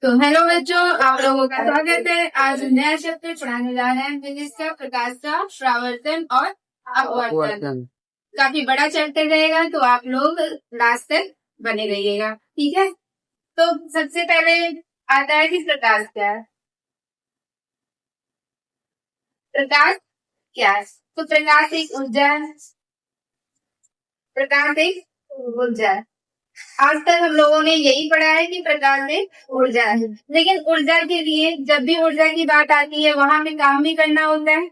तो हेलो बच्चों, आप लोगों का स्वागत है। आज नया चैप्टर पढ़ाने जा रहे हैं फिजिक्स का, प्रकाश का परावर्तन और अपवर्तन। काफी बड़ा चैप्टर रहेगा, तो आप लोग लास्ट तक बने रहिएगा, ठीक है। तो सबसे पहले आता है कि प्रकाश क्या है। प्रकाश क्या है? तो प्रकाश एक ऊर्जा है। प्रकाश एक ऊर्जा है। आज तक हम लोगों ने यही पढ़ा है कि प्रकाश एक ऊर्जा है, लेकिन ऊर्जा के लिए जब भी ऊर्जा की बात आती है वहां में काम भी करना होता है।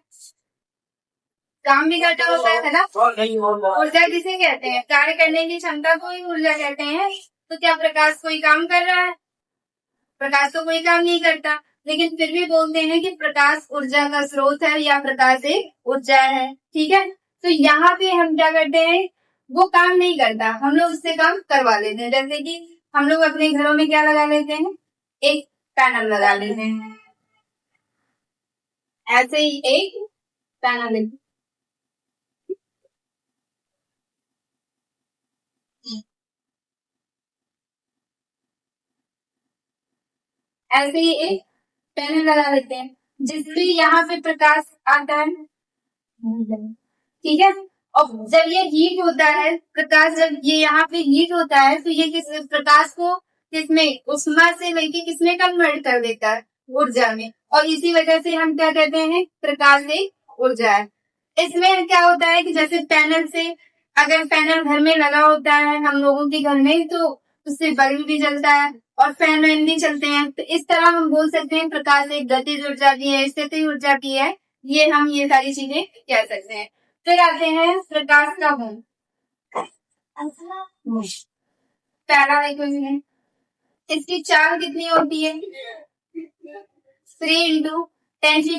काम भी करना होता है ना। ऊर्जा किसे कहते हैं? कार्य करने की क्षमता को ही ऊर्जा कहते हैं। तो क्या प्रकाश कोई काम कर रहा है? प्रकाश तो कोई काम नहीं करता, लेकिन फिर भी बोलते हैं कि प्रकाश ऊर्जा का स्रोत है या प्रकाश एक ऊर्जा है, ठीक है। तो यहाँ पे हम क्या करते हैं, वो काम नहीं करता, हम लोग उससे काम करवा लेते हैं। जैसे कि हम लोग अपने घरों में क्या लगा लेते हैं, एक पैनल लगा लेते हैं। ऐसे ही एक पैनल, ऐसे ही एक पैनल लगा लेते हैं जिससे यहाँ पे प्रकाश आता है, ठीक है। और जब ये हीट होता है, प्रकाश जब ये यहाँ पे हीट होता है, तो ये किस प्रकाश को किसमें, उष्मा से लेके किसमें कन्वर्ट कर देता है, ऊर्जा में। और इसी वजह से हम क्या कहते हैं, प्रकाश एक ऊर्जा है। इसमें क्या होता है कि जैसे पैनल से, अगर पैनल घर में लगा होता है हम लोगों के घर में, तो उससे बल्ब भी जलता है और फैन वैन भी चलते हैं। तो इस तरह हम बोल सकते हैं प्रकाश एक गतिज ऊर्जा की है, स्थितिज ऊर्जा की है। ये सारी चीजें कह सकते हैं। फिर आते हैं प्रकाश का गुण। पहला देखो, इसकी चाल कितनी होती है? 3 × 10⁸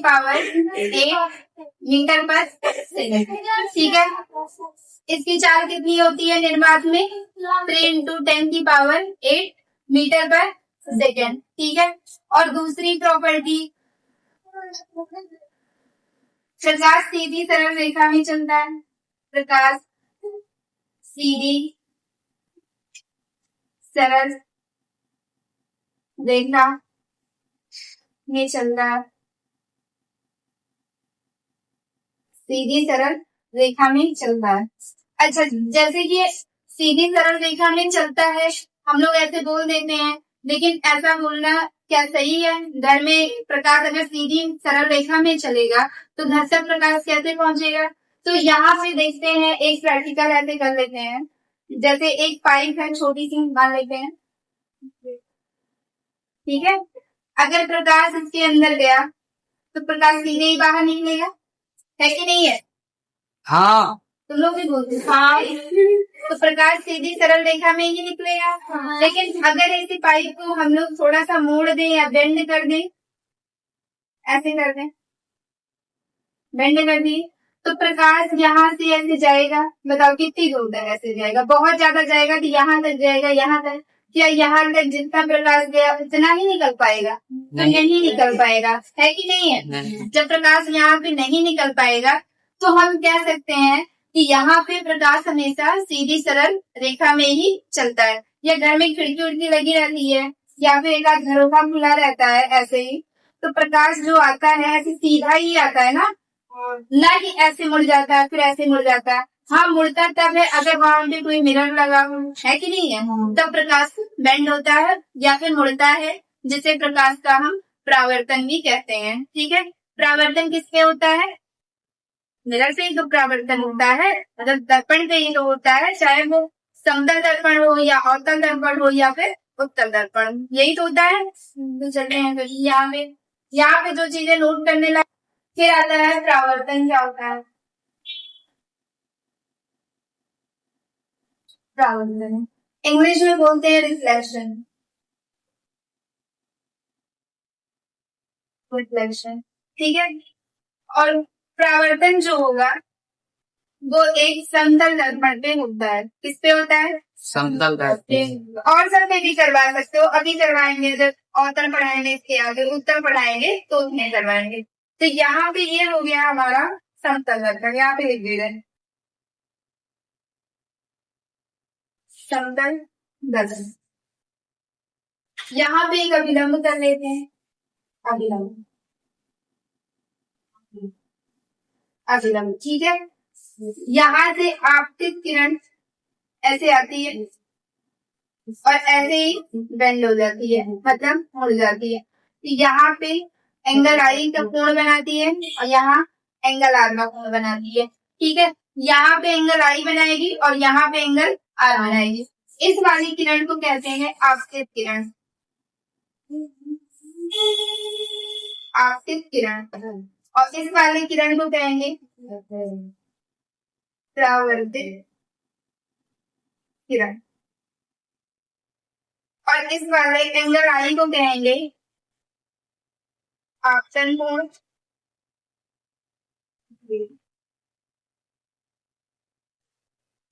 मीटर पर सेकंड, ठीक है। इसकी चाल कितनी होती है निर्वात में? 3 × 10⁸ मीटर पर सेकंड, ठीक है। और दूसरी प्रॉपर्टी, प्रकाश सीधी सरल रेखा में चलता है। प्रकाश सीधी सरल रेखा में चलता है। सीधी सरल रेखा में चलता है। अच्छा, जैसे कि सीधी सरल रेखा में चलता है, हम लोग ऐसे बोल देते हैं, लेकिन ऐसा बोलना क्या सही है? घर में प्रकाश अगर सीधी सरल रेखा में चलेगा तो घर तक प्रकाश कैसे पहुंचेगा? तो यहाँ पे देखते हैं, एक प्रैक्टिकल ऐसे कर लेते हैं। जैसे एक पाइप है, छोटी सी मान लेते हैं, ठीक है। अगर प्रकाश इसके अंदर गया तो प्रकाश सीधे ही बाहर निकलेगा, है कि नहीं है? हाँ, तुम लोग भी बोलते हाँ। तो प्रकाश सीधी सरल रेखा में ही निकलेगा। हाँ। लेकिन अगर ऐसी पाइप को हम लोग थोड़ा सा मोड़ दें या बेंड कर दें, ऐसे कर दें, बेंड कर दिए, तो प्रकाश यहाँ से ऐसे जाएगा। बताओ कितनी दूर तक ऐसे जाएगा? बहुत ज्यादा जाएगा कि यहाँ तक जाएगा, यहाँ तक। क्या यहाँ तक जितना प्रकाश गया उतना ही निकल पाएगा? नहीं निकल पाएगा, है कि नहीं है? जब प्रकाश यहाँ पे नहीं निकल पाएगा तो हम कह सकते हैं कि यहाँ पे प्रकाश हमेशा सीधी सरल रेखा में ही चलता है। या घर में खिड़की उड़की लगी रहती है, या फिर एक आध घरों का खुला रहता है ऐसे ही, तो प्रकाश जो आता है ऐसे सीधा ही आता है ना, ना कि ऐसे मुड़ जाता है फिर ऐसे मुड़ जाता है। हाँ, मुड़ता तब है अगर वहां पे कोई मिरर लगा हो, है कि नहीं है? तब प्रकाश बेंड होता है या फिर मुड़ता है, जिसे प्रकाश का हम परावर्तन भी कहते हैं, ठीक है। परावर्तन किससे होता है? मिरर से ही तो परावर्तन होता है, मतलब दर्पण से ही तो होता है, चाहे वो समतल दर्पण हो या अवतल दर्पण हो या फिर उत्तल दर्पण, यही तो होता है। तो चलते हैं फिर यहाँ पे जो चीजें नोट करने लगे। फिर आता है परावर्तन क्या होता है? परावर्तन इंग्लिश में बोलते हैं रिफ्लेक्शन। रिफ्लेक्शन, ठीक है। और परावर्तन जो होगा वो एक समतल दर्पण पे होता है। किस पे होता है? समतल दर्पण। और सब पे भी करवा सकते हो, अभी करवाएंगे जब अवतल पढ़ाएंगे, इसके आगे उत्तल पढ़ाएंगे तो उसमें करवाएंगे। तो यहाँ पे ये हो गया हमारा समतल दर्पण, यहाँ पे लिख दे रहे हैं समतल दर्पण। यहाँ पे एक अभिलंब कर लेते हैं, अभिलंब, अभिलंब, ठीक है। यहाँ से आपतित किरण ऐसे आती है और ऐसे ही बेंड हो जाती है, मतलब मुड़ जाती है। तो यहाँ पे एंगल आई का कोण बनाती है और यहाँ एंगल आर का कोण बनाती है, ठीक है। यहाँ पे एंगल आई बनाएगी और यहाँ पे एंगल आर बनाएगी। इस वाली किरण को कहते हैं आपतित किरण, आपतित किरण। और इस वाले किरण को कहेंगे परावर्तित किरण। और इस वाले एंगल आई को कहेंगे आपतन कोण,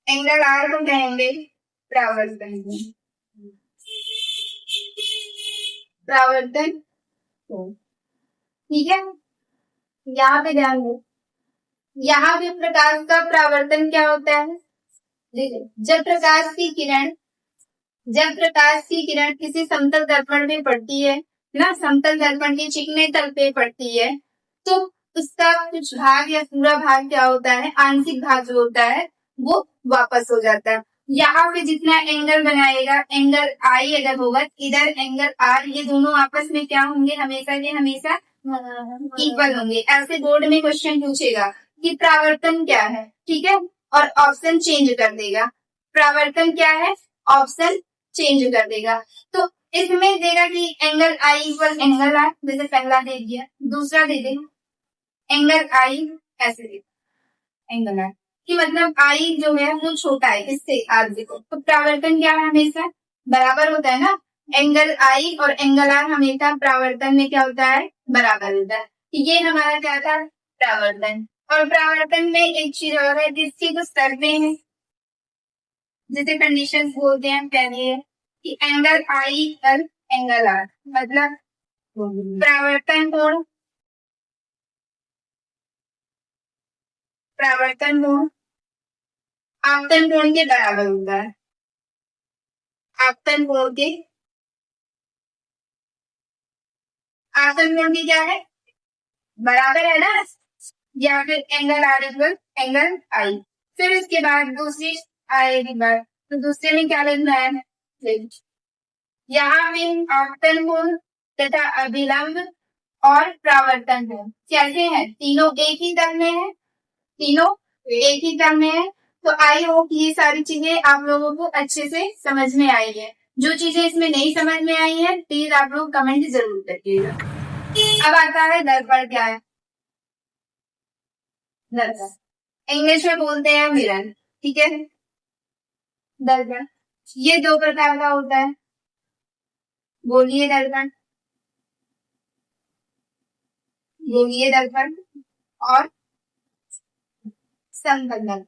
एंगल आर को कहेंगे परावर्तन कोण, परावर्तन कोण, ठीक है। यहाँ पे ध्यान दो, यहाँ पे प्रकाश का परावर्तन क्या होता है, जब प्रकाश की किरण, जब प्रकाश की किरण किसी समतल दर्पण में पड़ती है ना, समतल दर्पण के चिकने तल पे पड़ती है, तो उसका कुछ भाग या पूरा भाग क्या होता है, आंशिक भाग जो होता है वो वापस हो जाता है। यहाँ पे जितना एंगल बनाएगा, एंगल आई अगर होगा, इधर एंगल आर, ये दोनों आपस में क्या होंगे, हमेशा के हमेशा इक्वल होंगे। ऐसे बोर्ड में क्वेश्चन पूछेगा कि परावर्तन क्या है, ठीक है, और ऑप्शन चेंज कर देगा। परावर्तन क्या है, ऑप्शन चेंज कर देगा। तो इसमें देगा कि angle i equal angle r, जैसे पहला दे दिया, दूसरा दे देगा एंगल आई ऐसे दे, एंगल आर कि मतलब आई जो है वो छोटा है इससे आर से। तो परावर्तन क्या है, हमेशा बराबर होता है ना, एंगल आई और एंगल आर हमेशा परावर्तन में क्या होता है, बराबर होता है। ये हमारा क्या था, परावर्तन। और परावर्तन में एक चीज और है जिसकी कुछ शर्तें हैं, जैसे कंडीशन बोलते हैं, पहले है कि एंगल आई और एंगल आर, मतलब परावर्तन कोण, परावर्तन कोण आपतन कोण के बराबर होता है, आपतन कोण के, आपतन कोण की क्या है, बराबर है ना, या फिर एंगल आर इक्वल एंगल आई। फिर इसके बाद दूसरी आएगी बात, तो दूसरे में क्या लिखना है, यहाँ में आपतन कोण तथा अभिलंब और परावर्तन कोण कैसे हैं, तीनों एक ही दर में है, तीनों एक ही दर में है। तो आई होप ये सारी चीजें आप लोगों को अच्छे से समझ में आई है। जो चीजें इसमें नहीं समझ में आई है प्लीज आप लोग कमेंट जरूर करिएगा। अब आता है दर्पण क्या है, दर्पण इंग्लिश में बोलते हैं मिरर, ठीक है। दर्पण ये दो प्रकार का होता है, गोलीय दर्पण, गोलीय दर्पण और समतल दर्पण।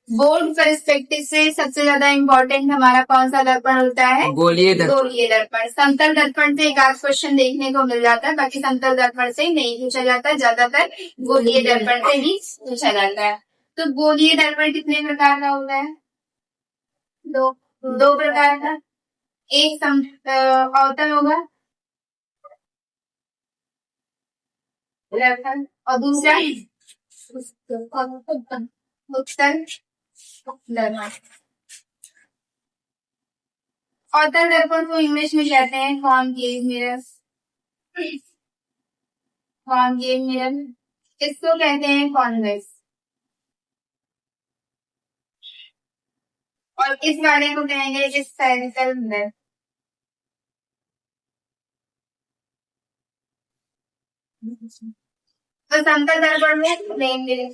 बोर्ड पर्सपेक्टिव से सबसे ज्यादा इम्पोर्टेंट हमारा कौन सा दर्पण होता है, गोलीय दर्पण, गोलीय दर्पण। समतल दर्पण से एक आध क्वेश्चन देखने को मिल जाता है, बाकी समतल दर्पण से नहीं पूछा जाता, ज्यादातर गोलीय दर्पण से ही पूछा जाता है। तो गोलीय दर्पण कितने प्रकार का होता है, दो, दो प्रकार का, एक अवतल होगा और दूसरा उत्तल दर्पण। अवतल दर्पण को इंग्लिश में कहते हैं कॉनकेव मिरर, कॉनकेव मिरर, इसको कहते हैं कॉन्वेक्स। और इस वाले को कहेंगे स्फेरिकल मिरर। तो समतल दर्पण में प्लेन मिरर,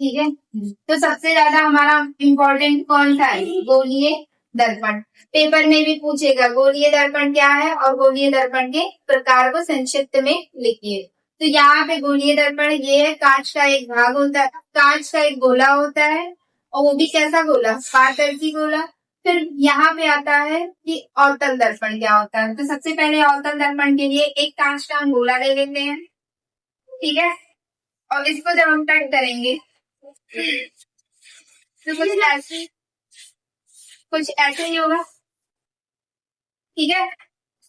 ठीक है। तो सबसे ज्यादा हमारा इम्पोर्टेंट कौन सा है, गोलीय दर्पण। पेपर में भी पूछेगा गोलीय दर्पण क्या है और गोलीय दर्पण के प्रकार को संक्षिप्त में लिखिए। तो यहाँ पे गोलीय दर्पण ये है, कांच का एक भाग होता है, कांच का एक गोला होता है और वो भी कैसा गोला, पारदर्शी गोला। फिर यहाँ पे आता है कि अवतल दर्पण क्या होता है। तो सबसे पहले अवतल दर्पण के लिए एक कांच का गोला ले लेते हैं, ठीक है। और इसको जब हम कट करेंगे तो कुछ ऐसे ही होगा, ठीक है,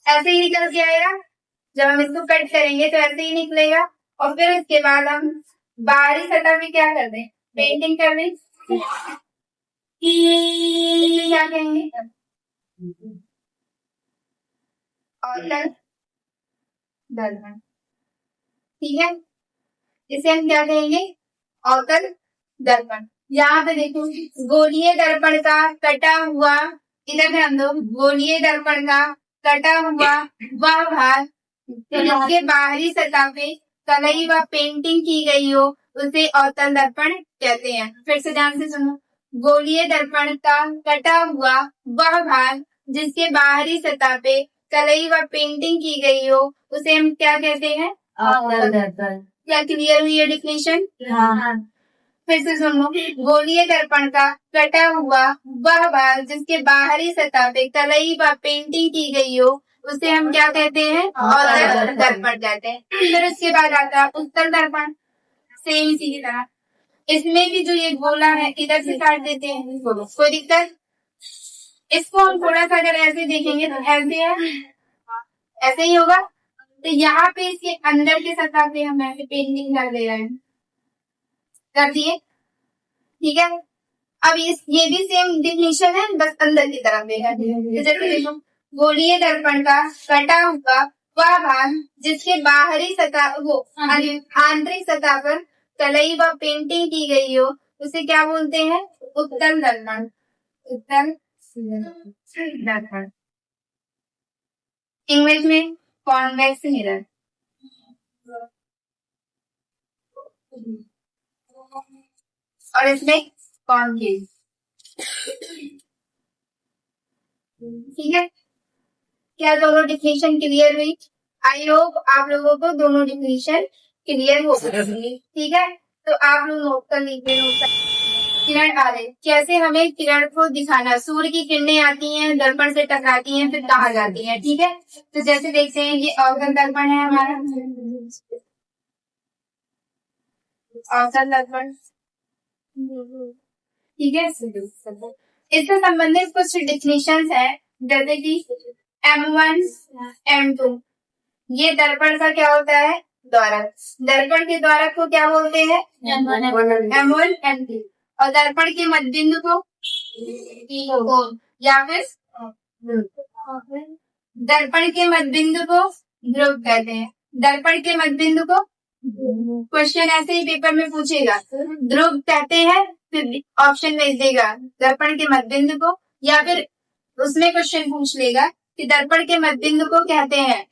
ऐसे ही निकल के आएगा। जब हम इसको कट करेंगे तो ऐसे ही निकलेगा। और फिर उसके बाद हम बाहरी सतह में क्या कर दें, पेंटिंग कर दें। क्या कहेंगे, अवतल दर्पण, ठीक है, इसे हम क्या कहेंगे, अवतल दर्पण। यहाँ पे देखो, गोलीय दर्पण का कटा हुआ, इधर ध्यान दो, गोलीय दर्पण का कटा हुआ वह भाग जिसके बाहरी सतह पे कलई व पेंटिंग की गई हो उसे अवतल दर्पण कहते हैं। फिर से ध्यान से सुनो, गोलीय दर्पण का कटा हुआ वह भाग जिसके बाहरी सतह पे कलई व पेंटिंग की गई हो उसे हम क्या कहते हैं, अवतल दर्पण। क्या क्लियर हुई है डेफिनेशन? हाँ। फिर से सुनो, गोलीय दर्पण का कटा हुआ वह भाग जिसके बाहरी सतह पे कलई व पेंटिंग की गई हो उसे हम क्या कहते हैं, अवतल दर्पण कहते हैं। फिर उसके बाद आता है उत्तल दर्पण, सेम इसी की तरह। इसमें भी जो ये गोला है इधर से काट देते हैं, कोई दिक्कत? इसको हम थोड़ा सा अगर ऐसे देखेंगे तो ऐसे है, ऐसे ही होगा। तो यहाँ पे इसके अंदर के सतह पे हम ऐसे पेंटिंग कर दे रहे हैं, कर दिए, ठीक है। अब ये भी सेम डिफिनेशन है, बस अंदर की तरफ है। जैसे देखो, गोलीय दर्पण का कटा हुआ वह भाग जिसके बाहरी सतह वो आंतरिक सतह पर कलई व पेंटिंग की गई हो उसे क्या बोलते हैं, उत्तल दर्पण। उत्तल दर्पण, इंग्लिश में कॉन्वेक्स मिरर। और इसमें कॉन्केव, ठीक है। क्या दोनों डिफिनेशन क्लियर हुई? आई होप आप लोगों को दोनों डिफिनेशन क्लियर हो गई, ठीक है। तो आप लोग नोट कर लीजिए। किरण आरेख, कैसे हमें किरण को दिखाना, सूर्य की किरणें आती हैं, दर्पण से टकराती हैं, फिर कहाँ जाती हैं, ठीक है। तो जैसे देखते हैं, ये अवतल दर्पण है हमारा, अवतल दर्पण, ठीक है। इससे संबंधित कुछ डिफिनेशन है, जैसे कि M1, M2, ये दर्पण का क्या होता है, द्वारक। दर्पण के द्वारक को क्या बोलते हैं, M1, M2। और दर्पण के मध्यबिंदु को कोण, या फिर दर्पण के मध्यबिंदु को ध्रुव कहते हैं। दर्पण के मध्यबिंदु को क्वेश्चन ऐसे ही पेपर में पूछेगा, ध्रुव कहते हैं, फिर ऑप्शन भेज देगा दर्पण के मध्यबिंदु को, या फिर उसमें क्वेश्चन पूछ लेगा कि दर्पण के मध्यबिंदु को कहते हैं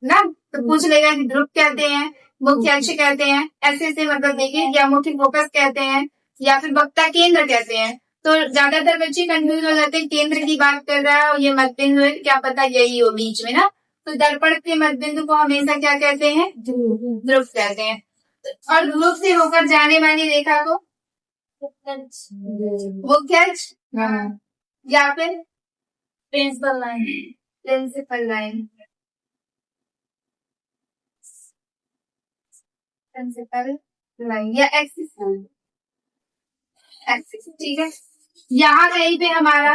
ना, तो पूछ लेगा कि ध्रुव कहते हैं, मुख्य अक्ष कहते हैं, ऐसे ऐसे मतलब देखिए, या मुख्य फोकस कहते हैं, या फिर वक्ता केंद्र कहते हैं। तो ज्यादातर बच्चे कंफ्यूज हो जाते हैं, केंद्र की बात कर रहा है और ये मध्यबिंदु है, क्या पता यही हो बीच में ना। तो दर्पण के मध्यबिंदु को हमेशा क्या कहते हैं, ध्रुव कहते हैं। और ध्रुव से होकर जाने वाली रेखा को मुख्य अक्ष, या फिर principal line, principal line, principal line या एक्सिस, एक्सिस, ठीक है। यहाँ कहीं पे हमारा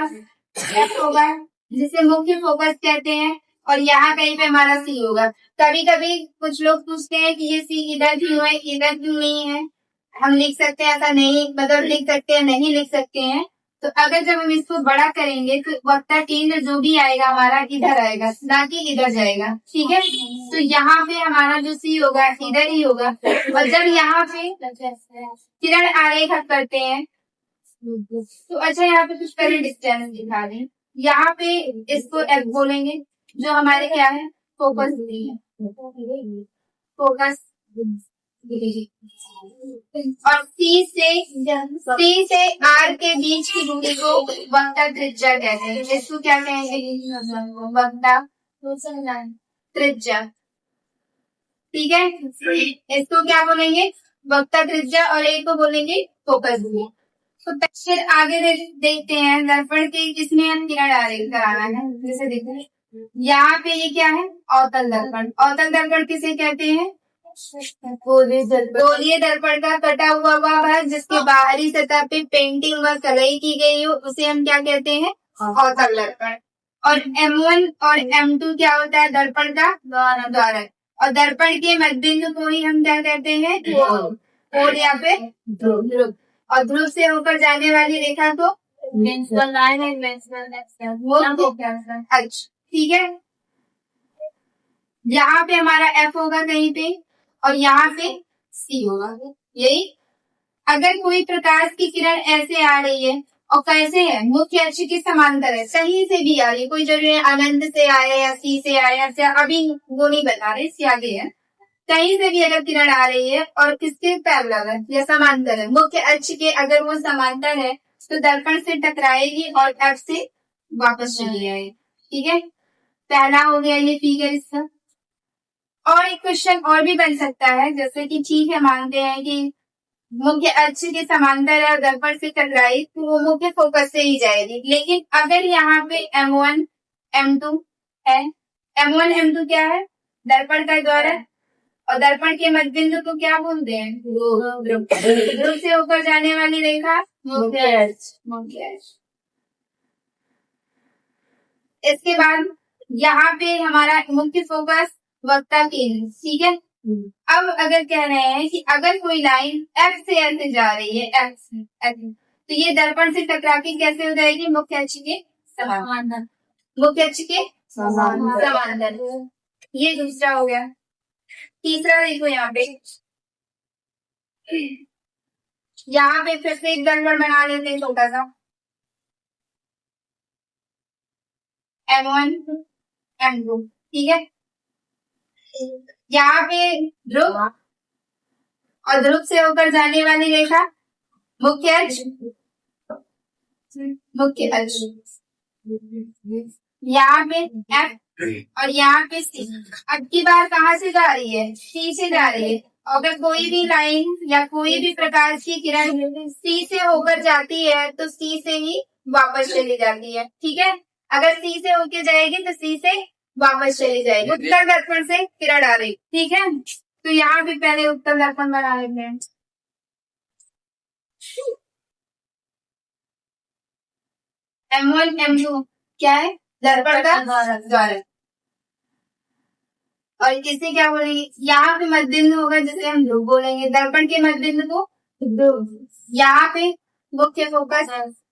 एफ होगा जिसे मुख्य फोकस कहते हैं, और यहाँ कहीं पे हमारा सी होगा। कभी कभी कुछ लोग पूछते हैं कि ये सी इधर क्यों है, इधर क्यों नहीं है। हम लिख सकते हैं, ऐसा नहीं, मतलब लिख सकते हैं, नहीं लिख सकते हैं। तो अगर जब हम इसको बड़ा करेंगे तो वक्ता केंद्र जो भी आएगा हमारा इधर आएगा, ना कि इधर जाएगा, ठीक है। तो यहाँ पे हमारा जो सी होगा इधर ही होगा। और जब यहाँ पे किरण आरेख करते हैं तो अच्छा, यहाँ पे कुछ पहले डिस्टेंस दिखा दें। यहाँ पे इसको एफ बोलेंगे, जो हमारे क्या है, फोकस है, फोकस। और सी से आर के बीच की दूरी को वक्ता त्रिज्या कहते हैं। इसको क्या कहेंगे, वक्ता त्रिज्या, ठीक है। इसको क्या बोलेंगे, वक्ता त्रिज्या, और एक को बोलेंगे फोकस दूरी। तो फिर आगे देखते हैं दर्पण के किसमें हम किरण आरेख कराना है। जैसे देखो, यहाँ पे ये क्या है, अवतल दर्पण। अवतल दर्पण किसे कहते हैं, गोलीय दर्पण का कटा हुआ भाग जिसके बाहरी सतह पे पेंटिंग व कलई की गई हो उसे हम क्या कहते हैं? अवतल दर्पण। और M1 और M2 क्या होता है? दर्पण का द्वारक। और दर्पण के मध्यबिंदु को ही हम क्या कहते हैं? कोण या फिर ध्रुव। और ध्रुव से होकर जाने वाली रेखा को ठीक है। यहाँ पे हमारा F होगा कहीं पे और यहाँ पे C होगा। यही अगर कोई प्रकाश की किरण ऐसे आ रही है और कैसे है? मुख्य अक्ष के समांतर है, कहीं से भी आ रही है, कोई जरूरी है अनंत से आए या C से आए या अभी वो नहीं बता रहे, इसके आगे है। कहीं से भी अगर किरण आ रही है और किसके पैरेलल है या समांतर है, मुख्य अक्ष के अगर वो समांतर है तो दर्पण से टकराएगी और F से वापस चली आएगी। ठीक है, पहला हो गया ये फिगर इसका। और एक क्वेश्चन और भी बन सकता है, जैसे कि ठीक है मानते हैं कि मुख्य अक्ष के समांतर है और दर्पण से टकराई तो वो मुख्य फोकस से ही जाएगी। लेकिन अगर यहाँ पे M1 M2 है, M1 M2 क्या है? दर्पण का द्वारक। और दर्पण के मध्यबिंदु को क्या बोलते हैं? ध्रुव से होकर जाने वाली रेखा मुख्य अक्ष। इसके बाद यहाँ पे हमारा मुख्य फोकस वक्ता केंद्र। ठीक है, अब अगर कह रहे हैं कि अगर कोई लाइन F से ऐसे जा रही है, F से ऐसे, तो ये दर्पण से टकरा के कैसे हो जाएगी? मुख्य अक्ष के समांतर। मुख्य अक्ष के समांतर। ये दूसरा हो गया। तीसरा देखो यहाँ पे फिर से एक दर्पण बना लेते हैं छोटा सा। M1 M2 ठीक है। यहाँ पे ध्रुव और ध्रुव से होकर जाने वाली रेखा मुख्य अक्ष। यहाँ पे F और यहाँ पे C। अब की बार कहाँ से जा रही है? C से जा रही है। अगर कोई भी लाइन या कोई भी प्रकाश की किरण C से होकर जाती है तो C से ही वापस चली जाती है। ठीक है, अगर C से होकर जाएगी तो C से वापस चली जाएगी। उत्तर दर्पण से किरण आ रही। ठीक है, तो यहाँ भी पहले उत्तर दर्पण बना लेते हैं। M1 M2 क्या है? दर्पण का द्वारक। और किसे क्या बोलेंगे? यहाँ पे मध्यबिंदु होगा जिसे हम ध्रुव बोलेंगे। दर्पण के मध्यबिंदु को ध्रुव। यहाँ पे मुख्य फोकस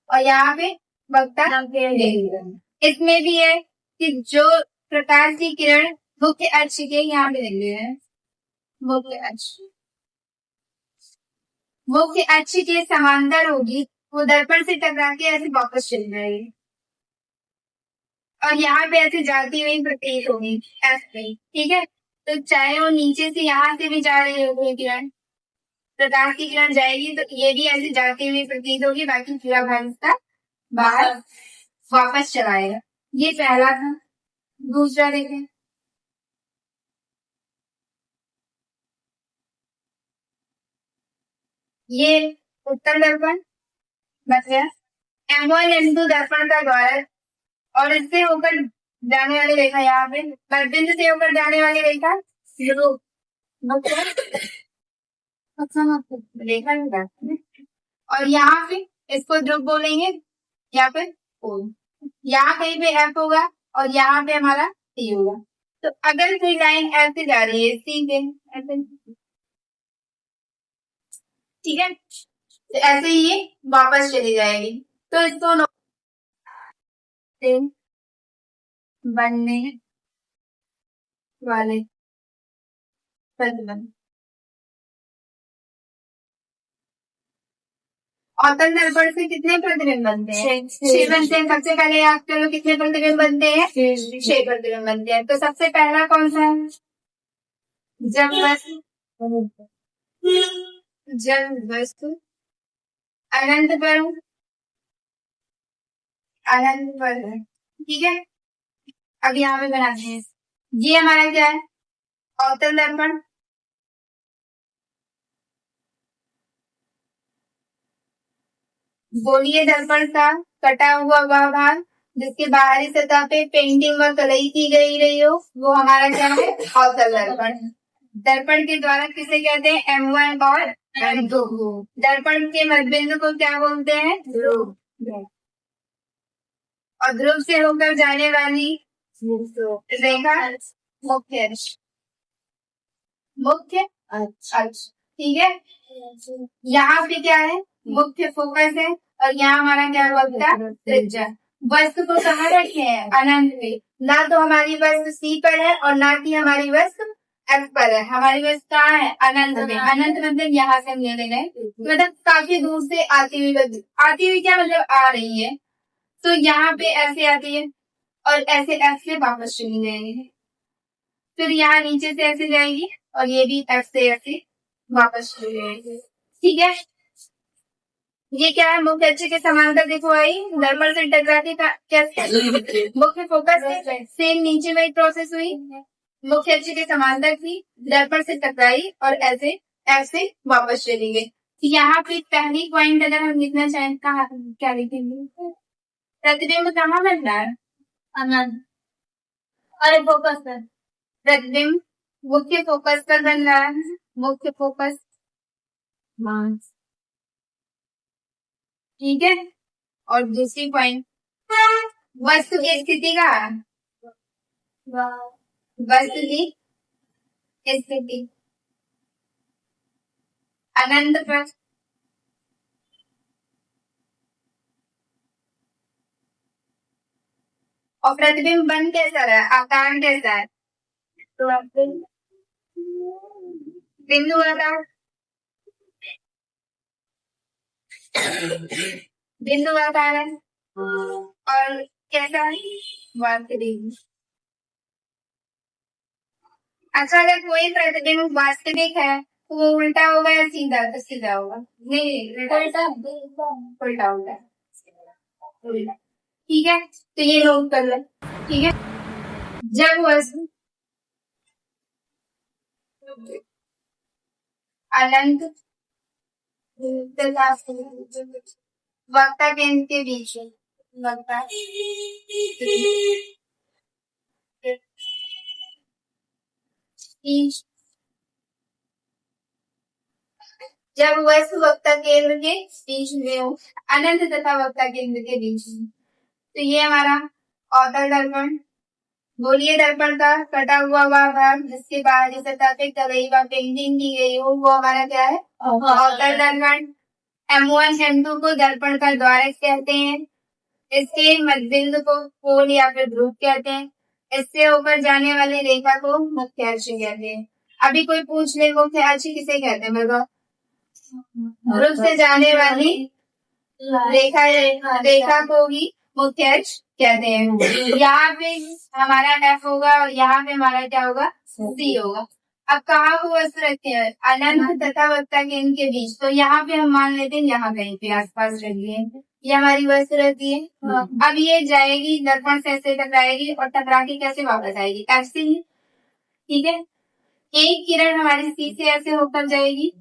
और यहाँ पे वक्ता केंद्र। इसमें भी है कि जो प्रकाश की किरण मुख्य अक्ष के यहाँ पे देंगे हैं, मुख्य अक्ष के समांतर होगी, वो दर्पण से टकरा के ऐसे वापस चली जाएगी और यहाँ पे ऐसे जाती हुई प्रतीत होगी ऐसे। ठीक है, तो चाहे वो नीचे से यहाँ से भी जा रही होगी किरण, प्रकाश की किरण जाएगी तो ये भी ऐसे जाती हुई प्रतीत होगी, बाकी पूरा भाग इसका बाहर वापस चलाएगा। ये पहला था। दूसरा देखें, ये उत्तर दर्पण मतलब M1 M2 दर्पण का द्वारक और इससे होकर जाने वाली रेखा यहाँ पे मध्यबिंदु से होकर जाने वाली रेखा रेखा और यहाँ पे इसको ध्रुव बोलेंगे या फिर कोण। यहाँ कहीं पे F होगा और यहाँ पे हमारा C होगा। तो अगर कोई लाइन ऐसे जा रही है C के ऐसे, ठीक है, तो ऐसे ही ये वापस चली जाएगी। तो इसको बनने वाले प्रतिबंध अवतल दर्पण से कितने प्रतिबिंब बनते हैं? 6 बनते हैं। सबसे पहले याद करो कितने प्रतिबिंब बनते हैं? 6 प्रतिबिंब बनते हैं। तो सबसे पहला कौन सा है? जब वस्तु अनंत पर है। ठीक है, अब यहाँ पे बनाते हैं। ये हमारा क्या है? अवतल दर्पण। गोलीय दर्पण का कटा हुआ वह भाग जिसके बाहरी सतह पे पेंटिंग व कलई की गई रही हो वो हमारा क्या है? अवतल दर्पण। दर्पण के द्वारा किसे कहते हैं? M1 और M2। दर्पण के मध्यबिंदु को क्या बोलते हैं? ध्रुव। और ध्रुव से होकर जाने वाली रेखा मुख्य अक्ष। मुख्य अक्ष, ठीक है। यहाँ पे क्या है? मुख्य फोकस है, और यहाँ हमारा क्या होता है? त्रिज्या। वस्तु को कहाँ रखे हैं? अनंत पे। ना तो हमारी वस्तु सी पर है और ना कि हमारी वस्तु एफ पर है। हमारी वस्तु कहाँ है? अनंत में। अनंत मतलब यहाँ से हम ले ले रहे, मतलब काफी दूर से आती हुई क्या मतलब आ रही है। तो यहाँ पे ऐसे आती है और ऐसे एफ से वापस चली जाएगी, फिर यहाँ नीचे से ऐसे जाएगी और ये भी एफ से ऐसे वापस चली जाएगी, ठीक है। ये क्या है? मुख्य अक्ष के समांतर देखो आई, दर्पण से टकराती था कैसे? मुख्य फोकस से नीचे में प्रोसेस हुई, मुख्य अक्ष के समांतर थी, दर्पण से टकराई और ऐसे वापस चली गई। यहाँ पे पहली पॉइंट अगर हम लिखना चाहें, कहा क्या लिखेंगे? प्रतिबिंब कहाँ बन रहा है? अनंत। और फोकस पर प्रतिबिंब मुख्य फोकस पर बन रहा है। मुख्य फोकस मास, ठीक है। और दूसरी पॉइंट, वस्तु की स्थिति का, वस्तु की स्थिति अनंत पर, और प्रतिबिंब बन कैसा रहा है? आकार कैसा है? तो बिंदु आकार, बिंदु आकार है। और कैसा है? वास्तविक। अच्छा, अगर कोई प्रतिबिंब वास्तविक है तो वो उल्टा होगा या सीधा? तो सीधा होगा। नहीं, उल्टा उल्टा होगा, ठीक है। तो ये नोट कर ले, ठीक है। जब वस्तु अनंत वक्ता केंद्र के बीच है, वक्ता जब वस्तु वक्ता केंद्र के बीच में हो, अनंत तथा वक्ता केंद्र के बीच में, तो ये हमारा अवतल दर्पण। बोलिए, दर्पण का कटा हुआ भाग जिसके बाहरी सतह पे पेंटिंग की गई हो, वो हमारा क्या है? अवतल दर्पण। M1 M2 को दर्पण का द्वारक कहते हैं। इसके मध्यबिंदु को पोल या फिर ध्रुव कहते हैं। इससे होकर जाने वाली रेखा को मुख्य अक्ष कहते हैं। अभी कोई पूछ ले मुख्य अक्ष किसे कहते हैं? बताओ। ध्रुव से जाने वाली रेखा को ही मुख्य अक्ष कहते हैं। यहाँ पे हमारा F होगा और यहाँ पे हमारा क्या होगा? C होगा। अब कहाँ वो वस्तु रखते हैं? अनंत तथा वक्ता केंद्र के बीच। तो यहाँ पे हम मान लेते हैं यहाँ कहीं पे आसपास रखिए, ये हमारी वस्तु रहती है। अब ये जाएगी दर्पण से ऐसे टकराएगी और टकरा के कैसे वापस आएगी? ऐसे ही, ठीक है। एक किरण हमारी सी से ऐसे होकर जाएगी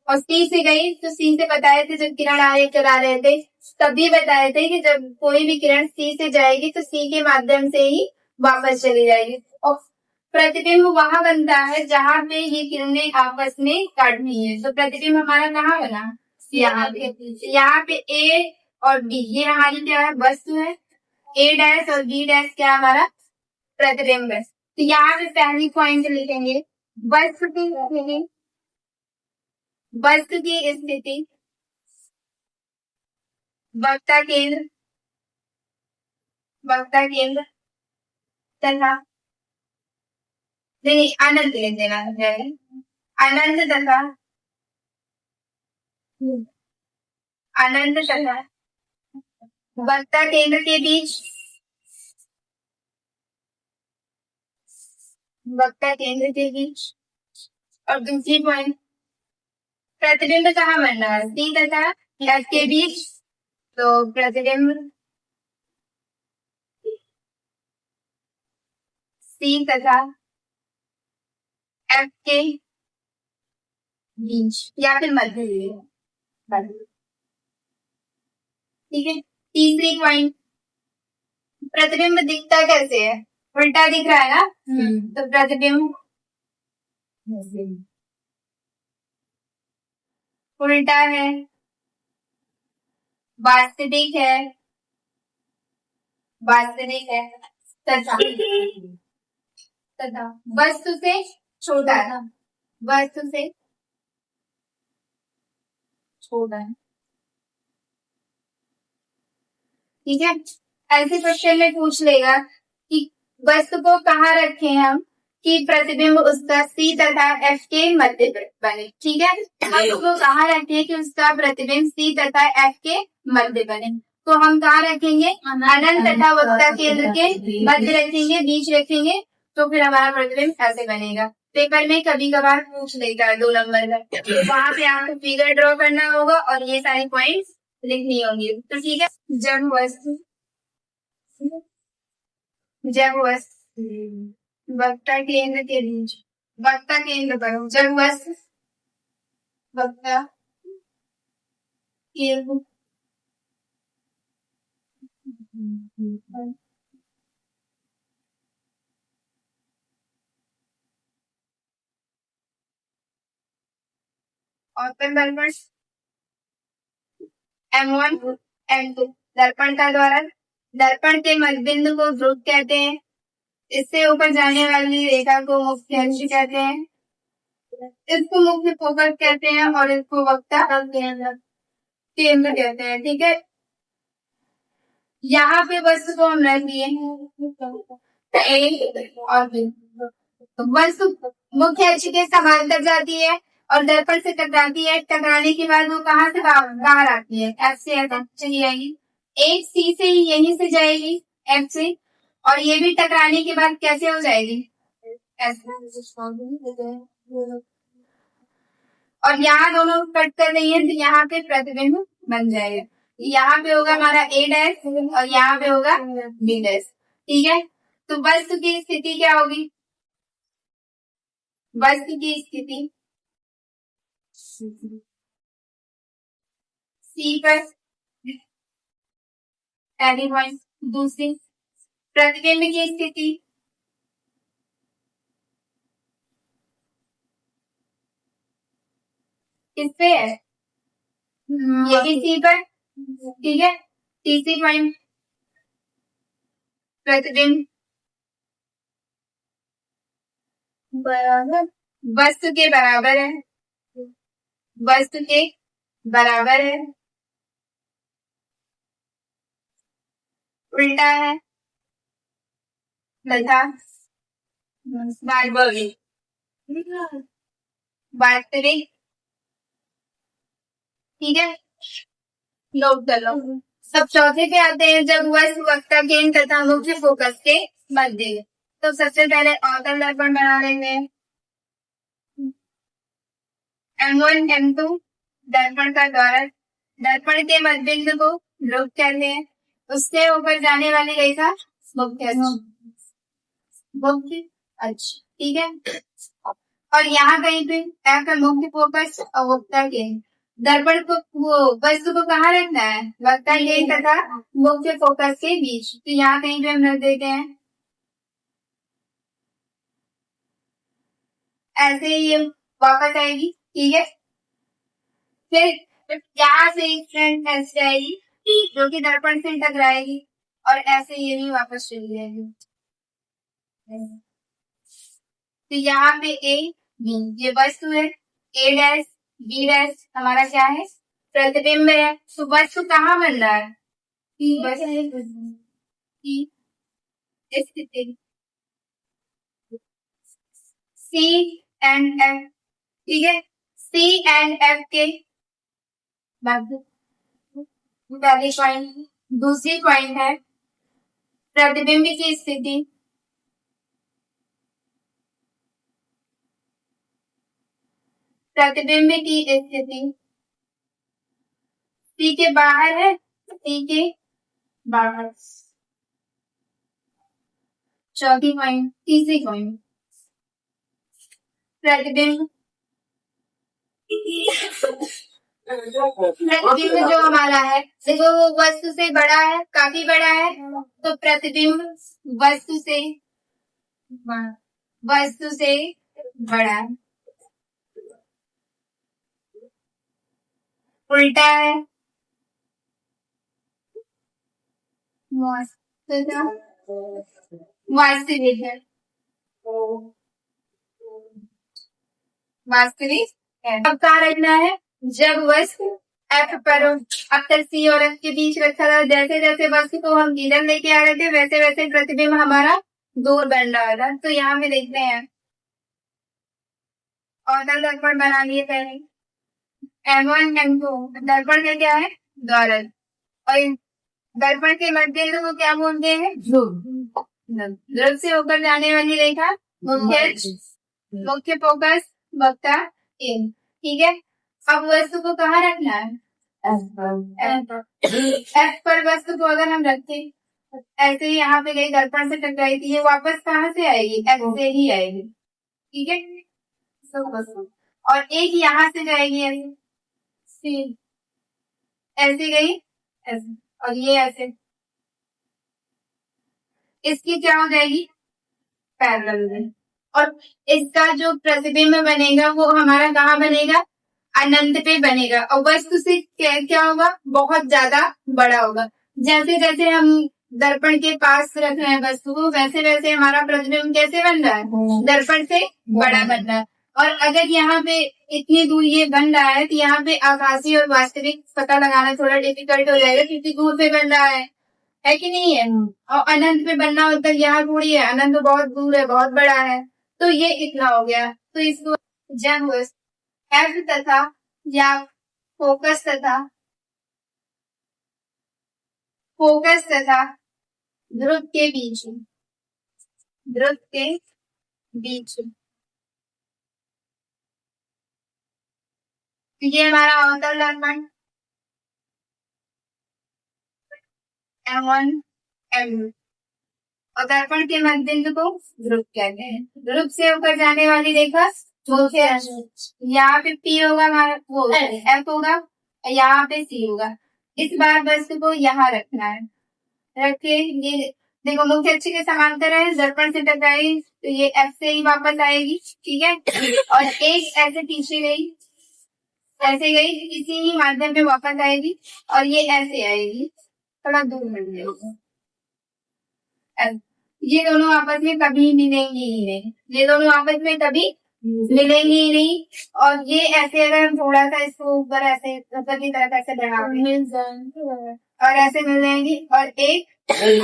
और सी से गई, तो सी से बताए थे जब किरण आगे चला रहे थे तभी बताए थे कि जब कोई भी किरण सी से जाएगी तो सी के माध्यम से ही वापस चली जाएगी। और प्रतिबिंब वहां बनता है जहां पे ये किरणें आपस में काटनी है। तो प्रतिबिंब हमारा कहाँ बना? यहाँ पे ए और बी, ये हमारी क्या है? वस्तु है। ए डैश और बी डैश क्या हमारा? प्रतिबिंब है। तो यहाँ पे पहली पॉइंट लिखेंगे, वस्तु की स्थिति वक्ता केंद्र तथा नहीं अनंत लिख देना है, अनंत तथा वक्ता केंद्र के बीच, वक्ता केंद्र के बीच। और दूसरी पॉइंट, प्रतिबिंब कहाँ बन रहा है? सी तथा एफ के बीच। तो प्रतिबिंब सी तथा एफ के बीच या फिर मध्य, ठीक है। तीसरी पॉइंट, प्रतिबिंब दिखता कैसे है? उल्टा दिख रहा है ना। तो प्रतिबिंब उल्टा है, वास्तविक है, वास्तविक है, तथा तथा वस्तु से छोटा है, वस्तु से छोटा है। ठीक है, ऐसे क्वेश्चन में पूछ लेगा कि वस्तु को कहाँ रखे हम कि प्रतिबिंब उसका सी तथा एफ के मध्य बने। ठीक है, वस्तु को कहाँ रखे कि उसका प्रतिबिंब सी तथा एफ के मध्य बने, तो हम कहाँ रखेंगे, अनंत तथा वक्ता केंद्र के मध्य रखेंगे, बीच रखेंगे, तो फिर हमारा प्रतिबिंब ऐसे बनेगा। पेपर में कभी कभार पूछ लेगा 2 नंबर का, वहां पे आपको फिगर ड्रॉ करना होगा और ये सारी पॉइंट्स लिखनी होंगी। तो ठीक है, जब वस्तु वक्ता केंद्र के बीच, वक्ता केंद्र पर, जब वस्तु वक्ता केंद्र और दर्पण M1 M2 दर्पण का द्वारा, दर्पण के मध्यबिंदु को ध्रुव कहते हैं, इससे ऊपर जाने वाली रेखा को मुख्य अक्ष कहते हैं, इसको मुख्य फोकस कहते हैं और इसको वक्ता केंद्र कहते हैं। ठीक है, यहाँ पे वस्तु को हम रख दिए A और B। वस्तु मुख्य अक्ष के समांतर जाती है और दर्पण से टकराती है, टकराने के बाद वो कहाँ से बाहर आती है, F से चली जाएगी, एक C से यहीं से जाएगी F से, और ये भी टकराने के बाद कैसे हो जाएगी और यहाँ दोनों कट कर रही है, तो यहाँ पे प्रतिबिंब बन जाएगा। यहाँ पे होगा हमारा A डैश और यहाँ पे होगा B डैश। ठीक है, तो वस्तु की स्थिति क्या होगी, वस्तु की स्थिति C पर पहली पॉइंट, दूसरी प्रतिबिंब की स्थिति किस पे है, ये भी C पर। ठीक है, तीसरी पॉइंट प्रतिबिंब बराबर वस्तु के बराबर है, वस्तु के बराबर है, उल्टा है तथा वास्तविक। ठीक है, नोट कर लो। सब चौथे पे आते हैं, जब वस्तु वक्ता केंद्र तथा मुख्य फोकस के मध्य। तो सबसे पहले अवतल दर्पण बना लेंगे, M1 M2 दर्पण का द्वारा, दर्पण के मध्यबिंदु को ध्रुव कहते हैं, उससे ऊपर जाने वाली रेखा मुख्य अक्ष। ठीक है, और यहाँ कहीं पे F का मुख्य फोकस और वक्ता केंद्र, दर्पण को वो वस्तु को कहाँ रखना है, वक्ता केंद्र तथा मुख्य फोकस के बीच, तो यहाँ कहीं पे हम रख देते हैं, ऐसे ही ये वापस आएगी। ठीक है, फिर यहाँ से फ्रंट ऐसे जाएगी जो कि दर्पण से टकराएगी और ऐसे ये भी वापस चली जाएगी। तो यहाँ पे A B ये वस्तु है, A डैश B डैश हमारा क्या है, प्रतिबिंब है। तो वस्तु कहाँ बन रहा है, स्थिति C एंड F। ठीक है, C एंड F के पहली पॉइंट, दूसरी पॉइंट है प्रतिबिंब की स्थिति, प्रतिबिंब की स्थिति C के बाहर है, C के बाहर। चौथी पॉइंट, तीसरी पॉइंट प्रतिबिंब, प्रतिबिंब जो हमारा है देखो वो वस्तु से बड़ा है, काफी बड़ा है, तो प्रतिबिंब वस्तु से बड़ा है। उल्टा है, वास्तविक है, वास्तविक है। अब कहाँ रखना है, जब वस्तु एफ पर हो। अब तक सी और एफ के बीच रखा था, जैसे जैसे वस्तु को हम इधर लेके आ रहे थे वैसे वैसे प्रतिबिंब हमारा दूर बन रहा था। तो यहाँ पे देखते हैं और दर्पण बना लिए पहले, M1 M2 दर्पण का क्या है, द्वारक, और दर्पण के मध्य को क्या बोलते हैं, ध्रुव। ध्रुव से होकर जाने वाली रेखा मुख्य फोकस वक्ता एम, ठीक है। अब वस्तु को कहाँ रखना है, एफ पर वस्तु को अगर हम रखें ऐसे ही, यहाँ पे गई दर्पण से टकराई थी, ये वापस कहाँ से आएगी, एफ से ही आएगी, ठीक है। और एक यहाँ से जाएगी ऐसे, ऐसे गई ऐसे, और ये ऐसे, इसकी क्या हो जाएगी, पैरेलल। और इसका जो प्रतिबिंब बनेगा वो हमारा कहाँ बनेगा, अनंत पे बनेगा, और वस्तु से क्या होगा, बहुत ज्यादा बड़ा होगा। जैसे जैसे हम दर्पण के पास रख रहे हैं वस्तु को, वैसे वैसे हमारा प्रतिबिंब कैसे बन रहा है, दर्पण से बड़ा बन रहा है। और अगर यहाँ पे इतनी दूर ये बन रहा है तो यहाँ पे आभासी और वास्तविक पता लगाना थोड़ा डिफिकल्ट हो जाएगा, क्योंकि दूर पे बन रहा है कि नहीं है। और अनंत पे बनना होता है, यहाँ थोड़ी है, अनंत तो बहुत दूर है, बहुत बड़ा है। तो ये इतना हो गया। तो इसको जब एफ तथा या फोकस तथा ध्रुव के बीच ये हमारा अवतल दर्पण M1 M2, और दर्पण के मध्य को ध्रुव कहते हैं। ध्रुव से होकर जाने वाली रेखा मुख्य, यहाँ पे P होगा हमारा, वो F होगा, यहाँ पे C होगा। इस बार वस्तु को यहाँ रखना है, रखे ये देखो मुख्य अक्ष के समांतर है, दर्पण से टकराई तो ये F से ही वापस आएगी, ठीक है। और एक ऐसे पीछे गई, ऐसे गई, इसी ही माध्यम पे वापस आएगी, और ये ऐसे आएगी, थोड़ा दूर मिल जाएगी। ये दोनों आपस में कभी मिलेंगी ही नहीं, ये दोनों आपस में कभी मिलेंगी ही नहीं। और ये ऐसे अगर हम थोड़ा सा इसको ऊपर ऐसे ऊपर की तरफ ऐसे बढ़ा और ऐसे मिल जाएंगी, और एक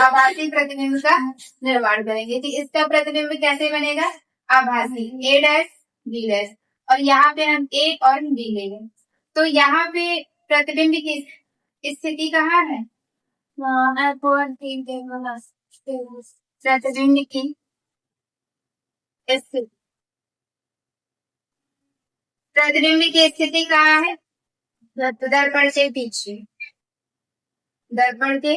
आभासी प्रतिबिंब का निर्माण करेंगे। तो इसका प्रतिबिंब कैसे बनेगा, आभासी, A डैश B डैश, और यहाँ पे हम A और B लेंगे। तो यहाँ पे प्रतिबिंब की स्थिति कहाँ है, प्रतिबिंब की स्थिति, प्रतिबिंब की स्थिति कहाँ है, दर्पण से पीछे, दर्पण के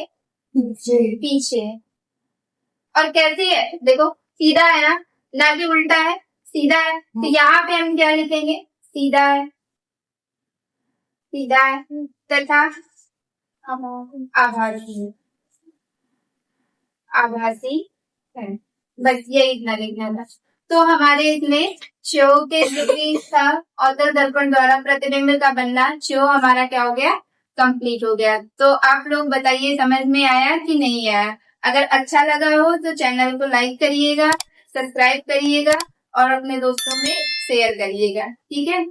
पीछे। और कैसी है, देखो सीधा है ना कि उल्टा है, सीधा है। तो यहाँ पे हम क्या लिखेंगे, सीधा है, सीधा है तथा आभासी, आभासी है। बस ये इतना लिखना था। तो हमारे इसमें चो के अवतल दर्पण द्वारा प्रतिबिंब का बनना, चो हमारा क्या हो गया, कंप्लीट हो गया। तो आप लोग बताइए समझ में आया कि नहीं आया। अगर अच्छा लगा हो तो चैनल को लाइक करिएगा, सब्सक्राइब करिएगा और अपने दोस्तों में शेयर करिएगा, ठीक है।